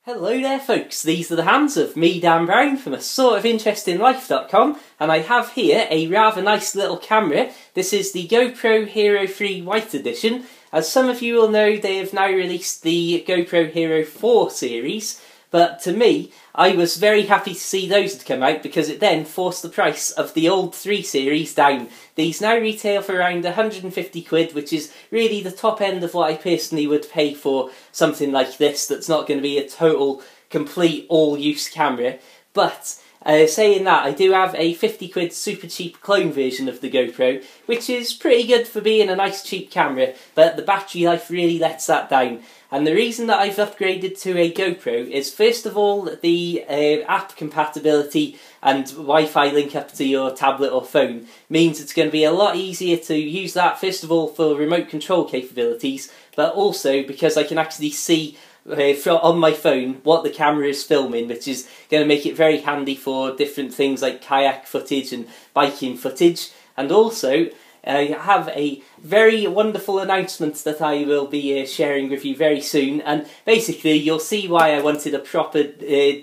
Hello there folks, these are the hands of me, Dan Brown, from asortofinterestinglife.com, and I have here a rather nice little camera. This is the GoPro Hero 3 White Edition. As some of you will know, they have now released the GoPro Hero 4 series, but to me, I was very happy to see those had come out because it then forced the price of the old 3 series down. These now retail for around 150 quid, which is really the top end of what I personally would pay for something like this that's not going to be a total, complete, all-use camera. But saying that, I do have a 50 quid super cheap clone version of the GoPro, which is pretty good for being a nice cheap camera, but the battery life really lets that down. And the reason that I've upgraded to a GoPro is, first of all, the app compatibility and Wi-Fi link up to your tablet or phone means it's going to be a lot easier to use that, first of all, for remote control capabilities, but also because I can actually see on my phone what the camera is filming, which is going to make it very handy for different things like kayak footage and biking footage. And also, I have a very wonderful announcement that I will be sharing with you very soon, and basically you'll see why I wanted a proper,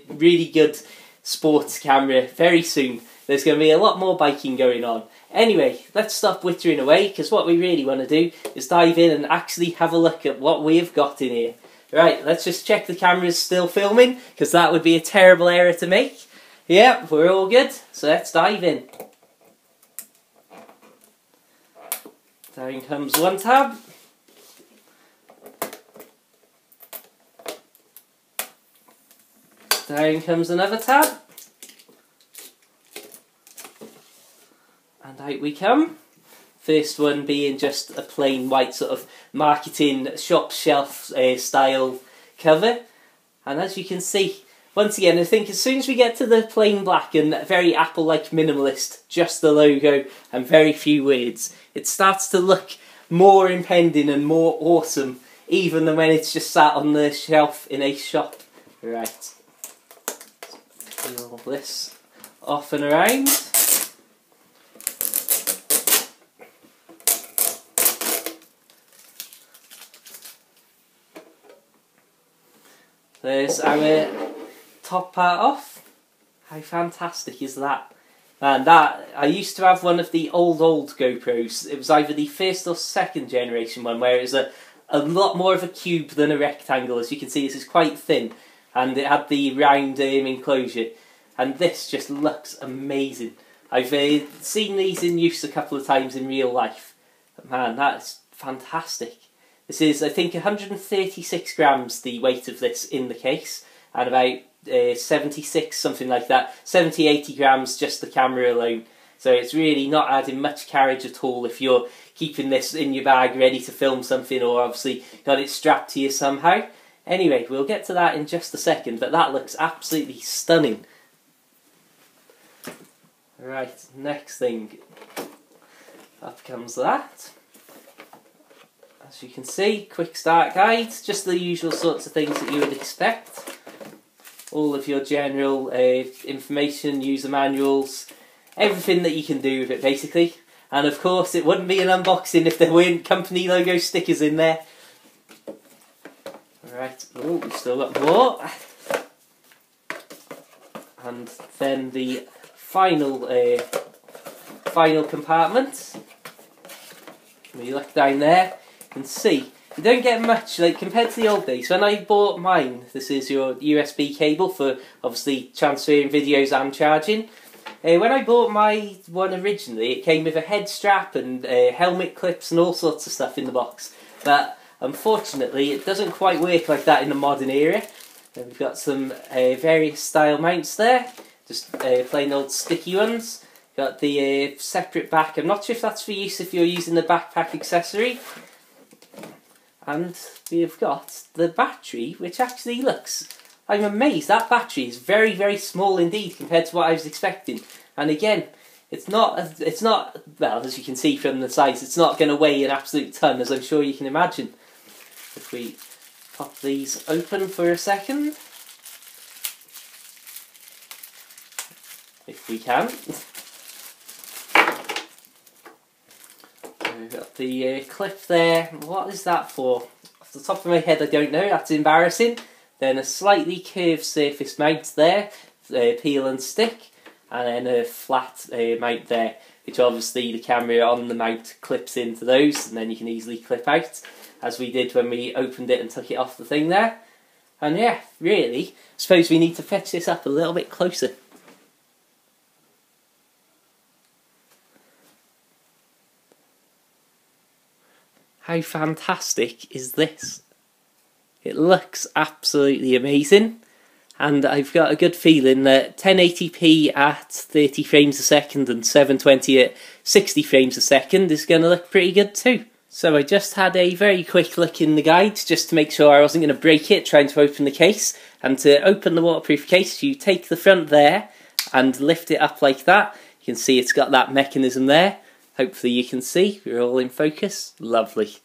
really good sports camera very soon. There's going to be a lot more biking going on. Anyway, let's stop wittering away, because what we really want to do is dive in and actually have a look at what we've got in here. Right, let's just check the camera's still filming, because that would be a terrible error to make. Yep, we're all good, so let's dive in. Down comes one tab. Down comes another tab. And out we come. First one being just a plain white sort of marketing shop shelf style cover. And as you can see, once again, I think as soon as we get to the plain black and very Apple-like minimalist, just the logo and very few words, it starts to look more impending and more awesome, even than when it's just sat on the shelf in a shop. Right, peel this off and around. There's our top part off. How fantastic is that? And that, I used to have one of the old GoPros. It was either the first or second generation one, where it was a lot more of a cube than a rectangle. As you can see, this is quite thin, and it had the round enclosure. And this just looks amazing. I've seen these in use a couple of times in real life. But man, that's fantastic. This is, I think, 136 grams, the weight of this in the case, and about 76, something like that, 70-80 grams just the camera alone. So it's really not adding much carriage at all if you're keeping this in your bag ready to film something, or obviously got it strapped to you somehow. Anyway, we'll get to that in just a second, but that looks absolutely stunning. Right, next thing, up comes that. As you can see, quick start guide, just the usual sorts of things that you would expect. All of your general information, user manuals, everything that you can do with it basically. And of course it wouldn't be an unboxing if there weren't company logo stickers in there. Right, oh, we've still got more. And then the final compartment. When you look down there, you can see you don't get much, like, compared to the old days. When I bought mine, this is your USB cable for obviously transferring videos and charging. When I bought my one originally, it came with a head strap and helmet clips and all sorts of stuff in the box. But unfortunately, it doesn't quite work like that in the modern era. And we've got some various style mounts there, just plain old sticky ones. Got the separate back. I'm not sure if that's for use if you're using the backpack accessory. And we've got the battery, which actually looks, I'm amazed, that battery is very, very small indeed compared to what I was expecting. And again, it's not, well, as you can see from the size, it's not going to weigh an absolute ton, as I'm sure you can imagine. If we pop these open for a second, if we can. We've got the clip there. What is that for? Off the top of my head, I don't know. That's embarrassing. then a slightly curved surface mount there, peel and stick, and then a flat mount there, which obviously the camera on the mount clips into those, and then you can easily clip out, as we did when we opened it and took it off the thing there. And yeah, really, I suppose we need to fetch this up a little bit closer. How fantastic is this? It looks absolutely amazing, and I've got a good feeling that 1080p at 30 frames a second and 720 at 60 frames a second is going to look pretty good too. So I just had a very quick look in the guide just to make sure I wasn't going to break it trying to open the case. And to open the waterproof case, you take the front there and lift it up like that. You can see it's got that mechanism there. Hopefully you can see, we're all in focus. Lovely.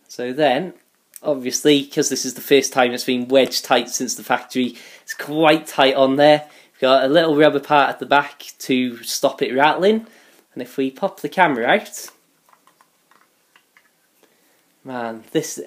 So then, obviously, because this is the first time it's been wedged tight since the factory, it's quite tight on there. We've got a little rubber part at the back to stop it rattling. And if we pop the camera out, man,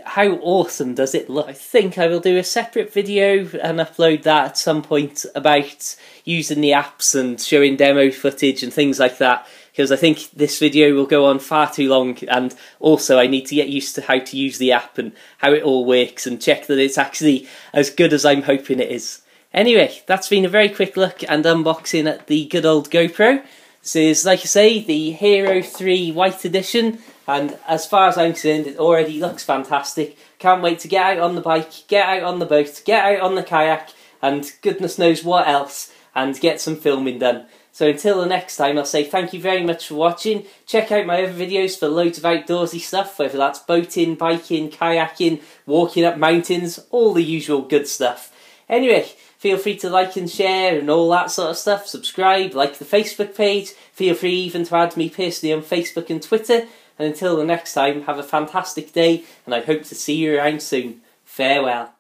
how awesome does it look? I think I will do a separate video and upload that at some point about using the apps and showing demo footage and things like that, because I think this video will go on far too long, and also I need to get used to how to use the app and how it all works and check that it's actually as good as I'm hoping it is. Anyway, that's been a very quick look and unboxing at the good old GoPro. This is, like I say, the Hero 3 White Edition, and as far as I'm concerned, it already looks fantastic. Can't wait to get out on the bike, get out on the boat, get out on the kayak, and goodness knows what else, and get some filming done. So until the next time, I'll say thank you very much for watching. Check out my other videos for loads of outdoorsy stuff, whether that's boating, biking, kayaking, walking up mountains, all the usual good stuff. Anyway, feel free to like and share and all that sort of stuff. Subscribe, like the Facebook page. Feel free even to add me personally on Facebook and Twitter. And until the next time, have a fantastic day, and I hope to see you around soon. Farewell.